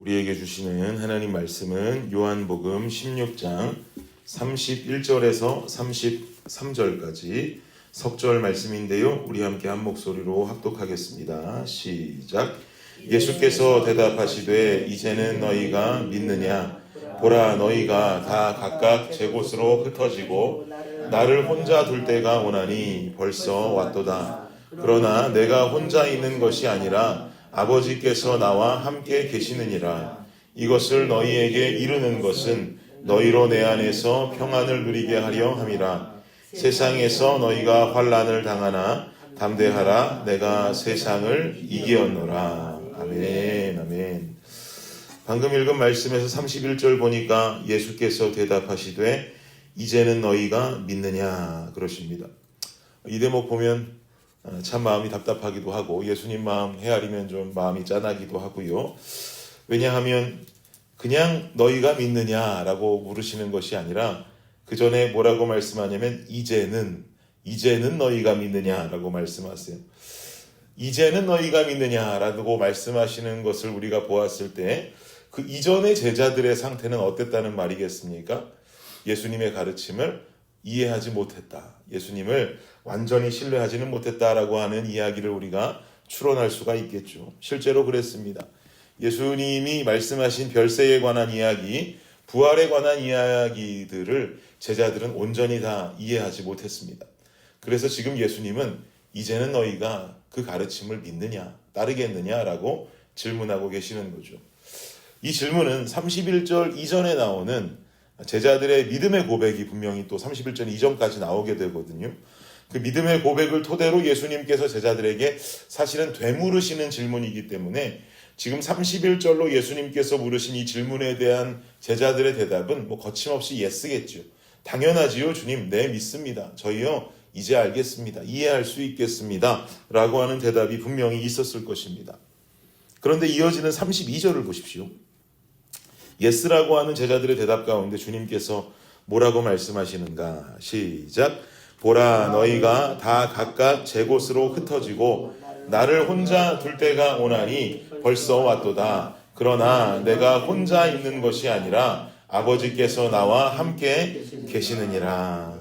우리에게 주시는 하나님 말씀은 요한복음 16장 31절에서 33절까지 석절 말씀인데요. 우리 함께 한 목소리로 합독하겠습니다. 시작. 예수께서 대답하시되 이제는 너희가 믿느냐? 보라, 너희가 다 각각 제 곳으로 흩어지고 나를 혼자 둘 때가 오나니 벌써 왔도다. 그러나 내가 혼자 있는 것이 아니라 아버지께서 나와 함께 계시느니라. 이것을 너희에게 이르는 것은 너희로 내 안에서 평안을 누리게 하려 함이라. 세상에서 너희가 환난을 당하나 담대하라. 내가 세상을 이기었노라. 아멘. 아멘. 방금 읽은 말씀에서 31절 보니까 예수께서 대답하시되 이제는 너희가 믿느냐 그러십니다. 이 대목 보면 참 마음이 답답하기도 하고 예수님 마음 헤아리면 좀 마음이 짠하기도 하고요. 왜냐하면 그냥 너희가 믿느냐라고 물으시는 것이 아니라 그 전에 뭐라고 말씀하냐면 이제는 너희가 믿느냐라고 말씀하세요. 이제는 너희가 믿느냐라고 말씀하시는 것을 우리가 보았을 때 그 이전의 제자들의 상태는 어땠다는 말이겠습니까? 예수님의 가르침을 이해하지 못했다. 예수님을 완전히 신뢰하지는 못했다라고 하는 이야기를 우리가 추론할 수가 있겠죠. 실제로 그랬습니다. 예수님이 말씀하신 별세에 관한 이야기, 부활에 관한 이야기들을 제자들은 온전히 다 이해하지 못했습니다. 그래서 지금 예수님은 이제는 너희가 그 가르침을 믿느냐, 따르겠느냐라고 질문하고 계시는 거죠. 이 질문은 31절 이전에 나오는 제자들의 믿음의 고백이 분명히 또 31절 이전까지 나오게 되거든요. 그 믿음의 고백을 토대로 예수님께서 제자들에게 사실은 되물으시는 질문이기 때문에 지금 31절로 예수님께서 물으신 이 질문에 대한 제자들의 대답은 거침없이 예스겠죠. 당연하지요, 주님. 네, 믿습니다. 저희요, 이제 알겠습니다. 이해할 수 있겠습니다. 라고 하는 대답이 분명히 있었을 것입니다. 그런데 이어지는 32절을 보십시오. 예스라고 하는 제자들의 대답 가운데 주님께서 뭐라고 말씀하시는가? 시작. 보라, 너희가 다 각각 제 곳으로 흩어지고 나를 혼자 둘 때가 오나니 벌써 왔도다. 그러나 내가 혼자 있는 것이 아니라 아버지께서 나와 함께 계시느니라.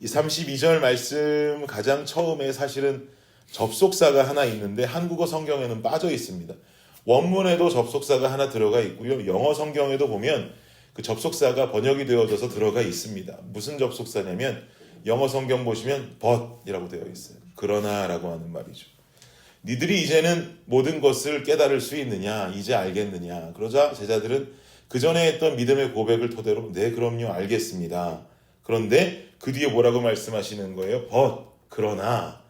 이 32절 말씀 가장 처음에 사실은 접속사가 하나 있는데 한국어 성경에는 빠져 있습니다. 원문에도 접속사가 하나 들어가 있고요. 영어 성경에도 보면 그 접속사가 번역이 되어져서 들어가 있습니다. 무슨 접속사냐면 영어 성경 보시면 but이라고 되어 있어요. 그러나라고 하는 말이죠. 니들이 이제는 모든 것을 깨달을 수 있느냐, 이제 알겠느냐. 그러자 제자들은 그 전에 했던 믿음의 고백을 토대로 네, 그럼요, 알겠습니다. 그런데 그 뒤에 뭐라고 말씀하시는 거예요? 그러나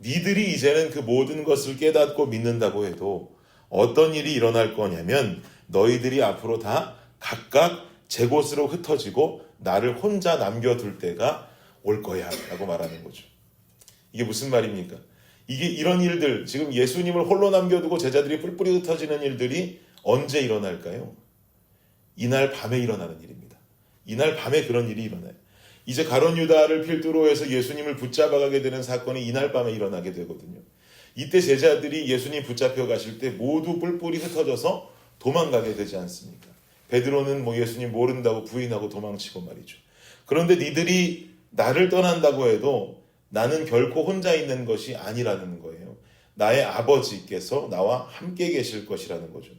니들이 이제는 그 모든 것을 깨닫고 믿는다고 해도 어떤 일이 일어날 거냐면 너희들이 앞으로 다 각각 제 곳으로 흩어지고 나를 혼자 남겨둘 때가 올 거야 라고 말하는 거죠. 이게 무슨 말입니까? 이게 이런 일들, 지금 예수님을 홀로 남겨두고 제자들이 뿔뿔이 흩어지는 일들이 언제 일어날까요? 이날 밤에 일어나는 일입니다. 이날 밤에 그런 일이 일어나요. 이제 가룟 유다를 필두로 해서 예수님을 붙잡아가게 되는 사건이 이날 밤에 일어나게 되거든요. 이때 제자들이 예수님 붙잡혀 가실 때 모두 뿔뿔이 흩어져서 도망가게 되지 않습니까? 베드로는 예수님 모른다고 부인하고 도망치고 말이죠. 그런데 니들이 나를 떠난다고 해도 나는 결코 혼자 있는 것이 아니라는 거예요. 나의 아버지께서 나와 함께 계실 것이라는 거죠.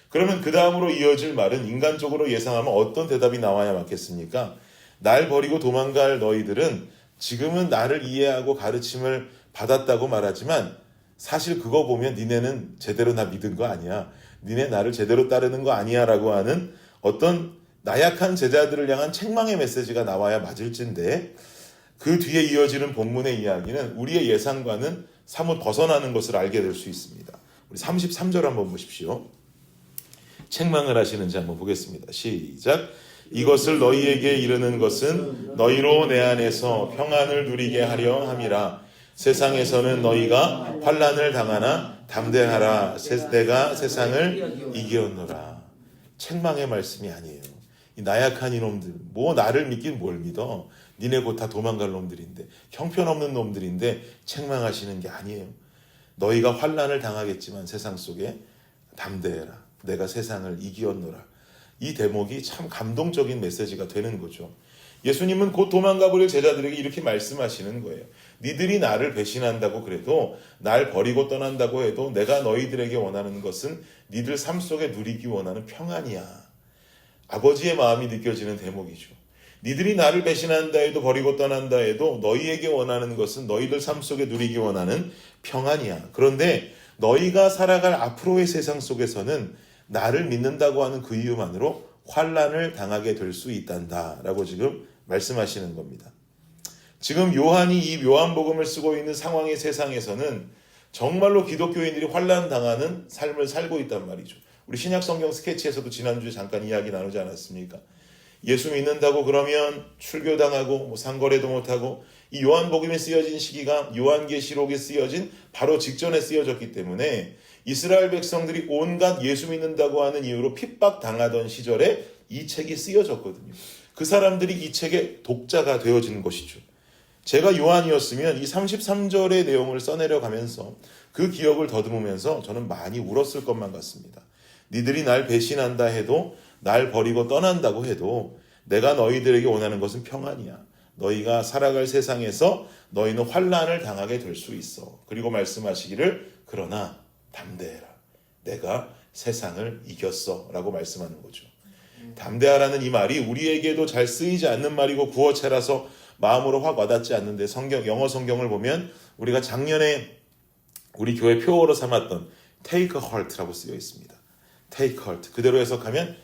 그러면 그 다음으로 이어질 말은 인간적으로 예상하면 어떤 대답이 나와야 맞겠습니까? 날 버리고 도망갈 너희들은 지금은 나를 이해하고 가르침을 받았다고 말하지만 사실 그거 보면 니네는 제대로 나 믿은 거 아니야. 니네 나를 제대로 따르는 거 아니야 라고 하는 어떤 나약한 제자들을 향한 책망의 메시지가 나와야 맞을진데 그 뒤에 이어지는 본문의 이야기는 우리의 예상과는 사뭇 벗어나는 것을 알게 될 수 있습니다. 우리 33절 한번 보십시오. 책망을 하시는지 한번 보겠습니다. 시작. 이것을 너희에게 이르는 것은 너희로 내 안에서 평안을 누리게 하려 함이라. 세상에서는 너희가 환난을 당하나 담대하라. 내가 세상을 이기었노라. 책망의 말씀이 아니에요. 이 나약한 이놈들, 나를 믿긴 뭘 믿어. 니네 곧 다 도망갈 놈들인데, 형편없는 놈들인데 책망하시는 게 아니에요. 너희가 환난을 당하겠지만 세상 속에 담대해라. 내가 세상을 이기었노라. 이 대목이 참 감동적인 메시지가 되는 거죠. 예수님은 곧 도망가 버릴 제자들에게 이렇게 말씀하시는 거예요. 니들이 나를 배신한다고 그래도, 날 버리고 떠난다고 해도 내가 너희들에게 원하는 것은 니들 삶 속에 누리기 원하는 평안이야. 아버지의 마음이 느껴지는 대목이죠. 니들이 나를 배신한다 해도, 버리고 떠난다 해도 너희에게 원하는 것은 너희들 삶 속에 누리기 원하는 평안이야. 그런데 너희가 살아갈 앞으로의 세상 속에서는 나를 믿는다고 하는 그 이유만으로 환난을 당하게 될 수 있단다 라고 지금 말씀하시는 겁니다. 지금 요한이 이 요한복음을 쓰고 있는 상황의 세상에서는 정말로 기독교인들이 환난 당하는 삶을 살고 있단 말이죠. 우리 신약성경 스케치에서도 지난주에 잠깐 이야기 나누지 않았습니까? 예수 믿는다고 그러면 출교당하고 상거래도 못하고, 이 요한복음이 쓰여진 시기가 요한계시록에 쓰여진 바로 직전에 쓰여졌기 때문에 이스라엘 백성들이 온갖 예수 믿는다고 하는 이유로 핍박당하던 시절에 이 책이 쓰여졌거든요. 그 사람들이 이 책의 독자가 되어지는 것이죠. 제가 요한이었으면 이 33절의 내용을 써내려가면서 그 기억을 더듬으면서 저는 많이 울었을 것만 같습니다. 니들이 날 배신한다 해도, 날 버리고 떠난다고 해도 내가 너희들에게 원하는 것은 평안이야. 너희가 살아갈 세상에서 너희는 환난을 당하게 될 수 있어. 그리고 말씀하시기를 그러나 담대해라. 내가 세상을 이겼어 라고 말씀하는 거죠. 담대하라는 이 말이 우리에게도 잘 쓰이지 않는 말이고 구어체라서 마음으로 확 와닿지 않는데, 영어 성경을 보면 우리가 작년에 우리 교회 표어로 삼았던 take heart라고 쓰여 있습니다. take heart. 그대로 해석하면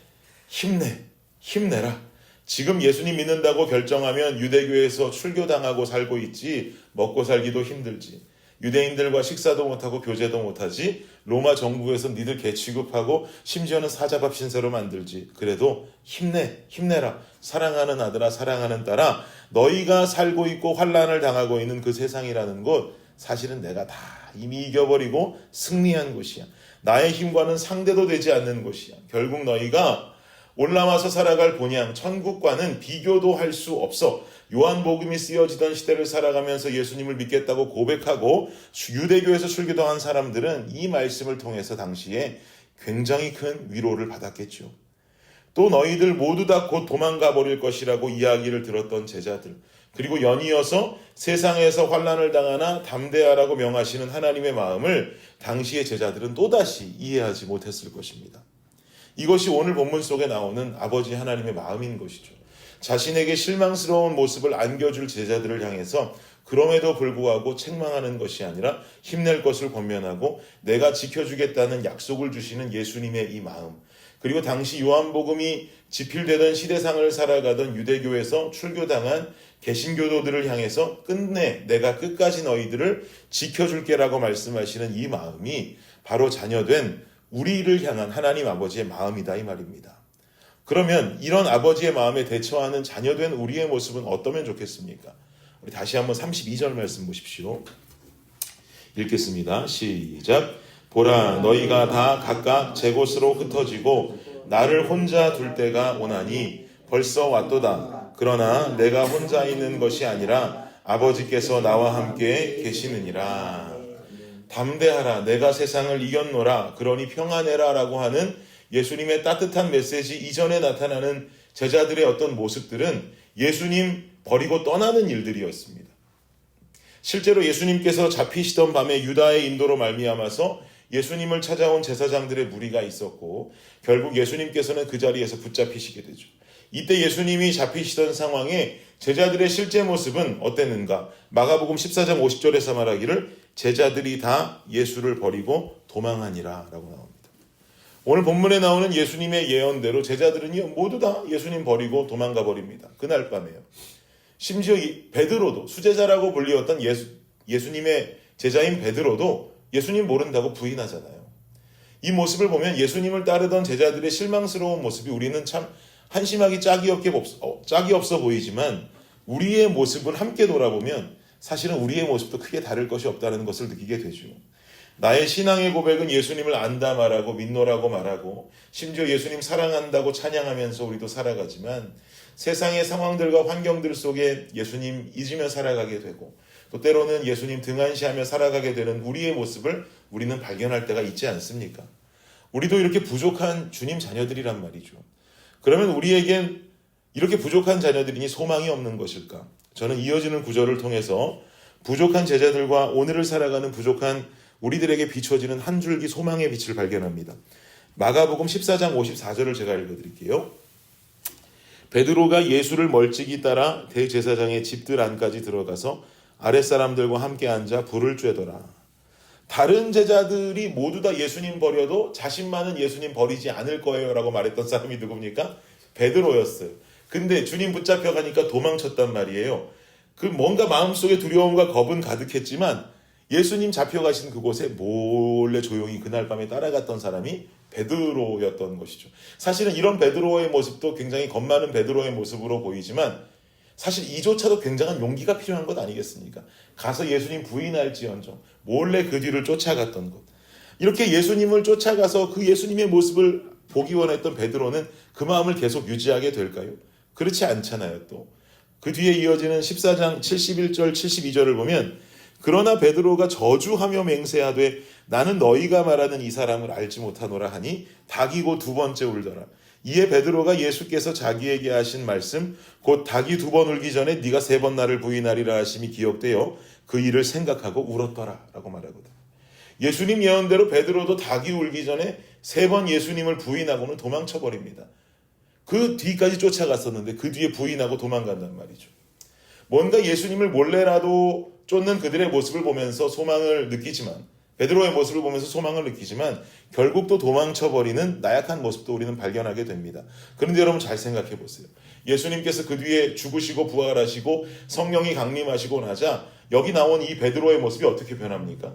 힘내라. 지금 예수님 믿는다고 결정하면 유대교에서 출교당하고 살고 있지, 먹고 살기도 힘들지, 유대인들과 식사도 못하고 교제도 못하지, 로마 정부에서 니들 개 취급하고 심지어는 사자밥 신세로 만들지. 그래도 힘내라. 사랑하는 아들아, 사랑하는 딸아, 너희가 살고 있고 환난을 당하고 있는 그 세상이라는 곳, 사실은 내가 다 이미 이겨버리고 승리한 곳이야. 나의 힘과는 상대도 되지 않는 곳이야. 결국 너희가 올라와서 살아갈 본향 천국과는 비교도 할 수 없어. 요한복음이 쓰여지던 시대를 살아가면서 예수님을 믿겠다고 고백하고 유대교에서 출교당한 사람들은 이 말씀을 통해서 당시에 굉장히 큰 위로를 받았겠죠. 또 너희들 모두 다 곧 도망가 버릴 것이라고 이야기를 들었던 제자들, 그리고 연이어서 세상에서 환난을 당하나 담대하라고 명하시는 하나님의 마음을 당시의 제자들은 또다시 이해하지 못했을 것입니다. 이것이 오늘 본문 속에 나오는 아버지 하나님의 마음인 것이죠. 자신에게 실망스러운 모습을 안겨줄 제자들을 향해서 그럼에도 불구하고 책망하는 것이 아니라 힘낼 것을 권면하고 내가 지켜주겠다는 약속을 주시는 예수님의 이 마음, 그리고 당시 요한복음이 지필되던 시대상을 살아가던 유대교에서 출교당한 개신교도들을 향해서 끝내 내가 끝까지 너희들을 지켜줄게라고 말씀하시는 이 마음이 바로 자녀된 우리를 향한 하나님 아버지의 마음이다 이 말입니다. 그러면 이런 아버지의 마음에 대처하는 자녀된 우리의 모습은 어떠면 좋겠습니까? 우리 다시 한번 32절 말씀 보십시오. 읽겠습니다. 시작. 보라, 너희가 다 각각 제 곳으로 흩어지고 나를 혼자 둘 때가 오나니 벌써 왔도다. 그러나 내가 혼자 있는 것이 아니라 아버지께서 나와 함께 계시느니라. 담대하라, 내가 세상을 이겼노라, 그러니 평안해라 라고 하는 예수님의 따뜻한 메시지 이전에 나타나는 제자들의 어떤 모습들은 예수님 버리고 떠나는 일들이었습니다. 실제로 예수님께서 잡히시던 밤에 유다의 인도로 말미암아서 예수님을 찾아온 제사장들의 무리가 있었고 결국 예수님께서는 그 자리에서 붙잡히시게 되죠. 이때 예수님이 잡히시던 상황에 제자들의 실제 모습은 어땠는가? 마가복음 14장 50절에서 말하기를 제자들이 다 예수를 버리고 도망하니라 라고 나옵니다. 오늘 본문에 나오는 예수님의 예언대로 제자들은요 모두 다 예수님 버리고 도망가 버립니다. 그날 밤에요. 심지어 베드로도, 수제자라고 불리웠던 예수님의 제자인 베드로도 예수님 모른다고 부인하잖아요. 이 모습을 보면 예수님을 따르던 제자들의 실망스러운 모습이 우리는 참 한심하기 짝이 없어 보이지만 우리의 모습을 함께 돌아보면 사실은 우리의 모습도 크게 다를 것이 없다는 것을 느끼게 되죠. 나의 신앙의 고백은 예수님을 안다 말하고 믿노라고 말하고 심지어 예수님 사랑한다고 찬양하면서 우리도 살아가지만 세상의 상황들과 환경들 속에 예수님 잊으며 살아가게 되고 또 때로는 예수님 등한시하며 살아가게 되는 우리의 모습을 우리는 발견할 때가 있지 않습니까? 우리도 이렇게 부족한 주님 자녀들이란 말이죠. 그러면 우리에겐 이렇게 부족한 자녀들이니 소망이 없는 것일까? 저는 이어지는 구절을 통해서 부족한 제자들과 오늘을 살아가는 부족한 우리들에게 비춰지는 한 줄기 소망의 빛을 발견합니다. 마가복음 14장 54절을 제가 읽어드릴게요. 베드로가 예수를 멀찍이 따라 대제사장의 집들 안까지 들어가서 아랫사람들과 함께 앉아 불을 쬐더라. 다른 제자들이 모두 다 예수님 버려도 자신만은 예수님 버리지 않을 거예요 라고 말했던 사람이 누굽니까? 베드로였어요. 근데 주님 붙잡혀가니까 도망쳤단 말이에요. 그 뭔가 마음속에 두려움과 겁은 가득했지만 예수님 잡혀가신 그곳에 몰래 조용히 그날 밤에 따라갔던 사람이 베드로였던 것이죠. 사실은 이런 베드로의 모습도 굉장히 겁 많은 베드로의 모습으로 보이지만 사실 이조차도 굉장한 용기가 필요한 것 아니겠습니까? 가서 예수님 부인할지언정 몰래 그 뒤를 쫓아갔던 것. 이렇게 예수님을 쫓아가서 그 예수님의 모습을 보기 원했던 베드로는 그 마음을 계속 유지하게 될까요? 그렇지 않잖아요. 또 그 뒤에 이어지는 14장 71절 72절을 보면 그러나 베드로가 저주하며 맹세하되 나는 너희가 말하는 이 사람을 알지 못하노라 하니 닭이 곧 두 번째 울더라. 이에 베드로가 예수께서 자기에게 하신 말씀 곧 닭이 두 번 울기 전에 네가 세 번 나를 부인하리라 하심이 기억되어 그 일을 생각하고 울었더라 라고 말하거든. 예수님 예언대로 베드로도 닭이 울기 전에 세 번 예수님을 부인하고는 도망쳐버립니다. 그 뒤까지 쫓아갔었는데 그 뒤에 부인하고 도망간단 말이죠. 뭔가 예수님을 몰래라도 쫓는 그들의 모습을 보면서 소망을 느끼지만 베드로의 모습을 보면서 소망을 느끼지만 결국 또 도망쳐버리는 나약한 모습도 우리는 발견하게 됩니다. 그런데 여러분 잘 생각해 보세요. 예수님께서 그 뒤에 죽으시고 부활하시고 성령이 강림하시고 나자 여기 나온 이 베드로의 모습이 어떻게 변합니까?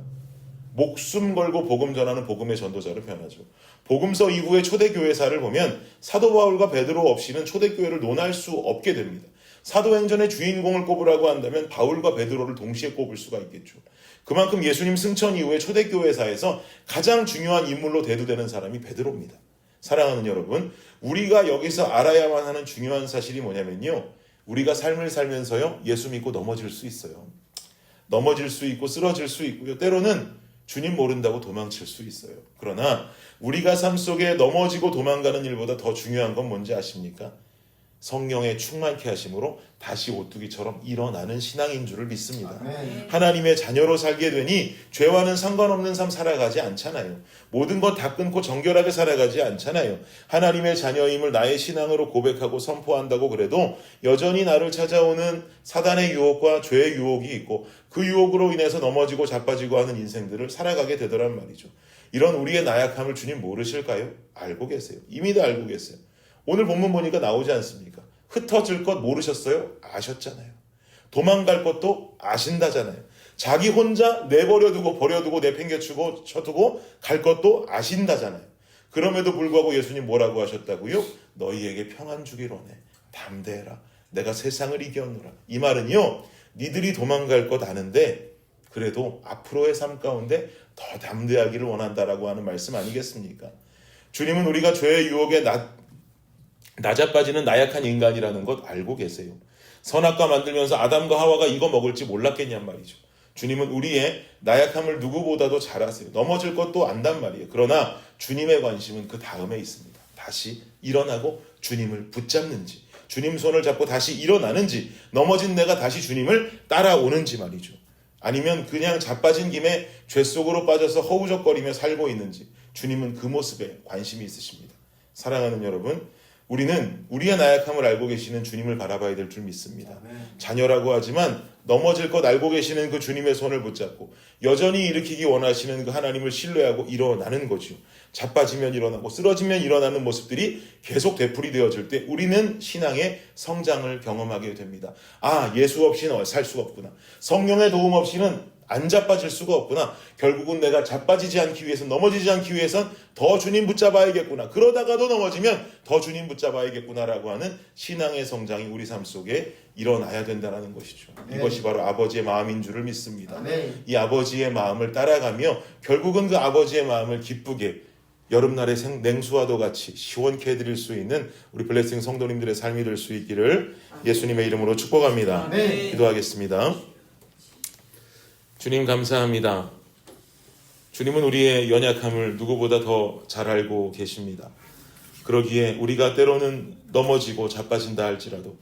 목숨 걸고 복음 전하는 복음의 전도자로 변하죠. 복음서 이후의 초대교회사를 보면 사도 바울과 베드로 없이는 초대교회를 논할 수 없게 됩니다. 사도행전의 주인공을 꼽으라고 한다면 바울과 베드로를 동시에 꼽을 수가 있겠죠. 그만큼 예수님 승천 이후에 초대교회사에서 가장 중요한 인물로 대두되는 사람이 베드로입니다. 사랑하는 여러분, 우리가 여기서 알아야만 하는 중요한 사실이 뭐냐면요. 우리가 삶을 살면서요. 예수 믿고 넘어질 수 있어요. 넘어질 수 있고 쓰러질 수 있고요. 때로는 주님 모른다고 도망칠 수 있어요. 그러나 우리가 삶 속에 넘어지고 도망가는 일보다 더 중요한 건 뭔지 아십니까? 성령의 충만케 하심으로 다시 오뚜기처럼 일어나는 신앙인 줄을 믿습니다. 아멘. 하나님의 자녀로 살게 되니 죄와는 상관없는 삶 살아가지 않잖아요. 모든 것 다 끊고 정결하게 살아가지 않잖아요. 하나님의 자녀임을 나의 신앙으로 고백하고 선포한다고 그래도 여전히 나를 찾아오는 사단의 유혹과 죄의 유혹이 있고 그 유혹으로 인해서 넘어지고 자빠지고 하는 인생들을 살아가게 되더란 말이죠. 이런 우리의 나약함을 주님 모르실까요? 알고 계세요. 이미 다 알고 계세요. 오늘 본문 보니까 나오지 않습니까? 흩어질 것 모르셨어요? 아셨잖아요. 도망갈 것도 아신다잖아요. 자기 혼자 내버려두고 버려두고 내팽개치고 쳐두고 갈 것도 아신다잖아요. 그럼에도 불구하고 예수님 뭐라고 하셨다고요? 너희에게 평안 주기로 해. 담대해라. 내가 세상을 이겼노라. 이 말은요. 니들이 도망갈 것 아는데 그래도 앞으로의 삶 가운데 더 담대하기를 원한다라고 하는 말씀 아니겠습니까? 주님은 우리가 죄의 유혹에 낮아빠지는 나약한 인간이라는 것 알고 계세요. 선악과 만들면서 아담과 하와가 이거 먹을지 몰랐겠냔 말이죠. 주님은 우리의 나약함을 누구보다도 잘 아세요. 넘어질 것도 안단 말이에요. 그러나 주님의 관심은 그 다음에 있습니다. 다시 일어나고 주님을 붙잡는지, 주님 손을 잡고 다시 일어나는지, 넘어진 내가 다시 주님을 따라오는지 말이죠. 아니면 그냥 자빠진 김에 죄 속으로 빠져서 허우적거리며 살고 있는지, 주님은 그 모습에 관심이 있으십니다. 사랑하는 여러분, 우리는 우리의 나약함을 알고 계시는 주님을 바라봐야 될 줄 믿습니다. 자녀라고 하지만 넘어질 것 알고 계시는 그 주님의 손을 붙잡고 여전히 일으키기 원하시는 그 하나님을 신뢰하고 일어나는 거죠. 자빠지면 일어나고 쓰러지면 일어나는 모습들이 계속 되풀이되어질 때 우리는 신앙의 성장을 경험하게 됩니다. 아, 예수 없이는 살 수가 없구나. 성령의 도움 없이는 안 자빠질 수가 없구나. 결국은 내가 자빠지지 않기 위해서, 넘어지지 않기 위해선 더 주님 붙잡아야겠구나. 그러다가도 넘어지면 더 주님 붙잡아야겠구나라고 하는 신앙의 성장이 우리 삶 속에 일어나야 된다는 것이죠. 네. 이것이 바로 아버지의 마음인 줄을 믿습니다. 네. 이 아버지의 마음을 따라가며 결국은 그 아버지의 마음을 기쁘게 여름날의 냉수와도 같이 시원케 해드릴 수 있는 우리 블레싱 성도님들의 삶이 될 수 있기를 예수님의 이름으로 축복합니다. 네. 기도하겠습니다. 주님 감사합니다. 주님은 우리의 연약함을 누구보다 더 잘 알고 계십니다. 그러기에 우리가 때로는 넘어지고 자빠진다 할지라도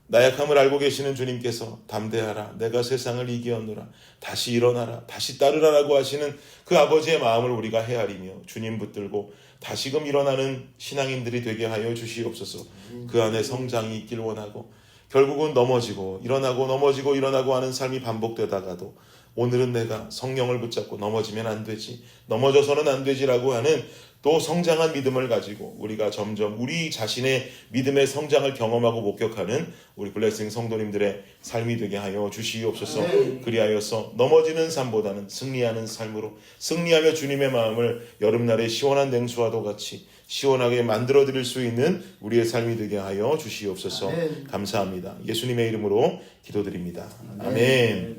나약함을 알고 계시는 주님께서 담대하라, 내가 세상을 이기었노라, 다시 일어나라, 다시 따르라라고 하시는 그 아버지의 마음을 우리가 헤아리며 주님 붙들고 다시금 일어나는 신앙인들이 되게 하여 주시옵소서. 그 안에 성장이 있길 원하고 결국은 넘어지고 일어나고 넘어지고 일어나고 하는 삶이 반복되다가도 오늘은 내가 성령을 붙잡고 넘어지면 안 되지, 넘어져서는 안 되지라고 하는 또 성장한 믿음을 가지고 우리가 점점 우리 자신의 믿음의 성장을 경험하고 목격하는 우리 블레싱 성도님들의 삶이 되게 하여 주시옵소서. 그리하여서 넘어지는 삶보다는 승리하는 삶으로, 승리하며 주님의 마음을 여름날의 시원한 냉수와도 같이 시원하게 만들어 드릴 수 있는 우리의 삶이 되게 하여 주시옵소서. 감사합니다. 예수님의 이름으로 기도드립니다. 아멘.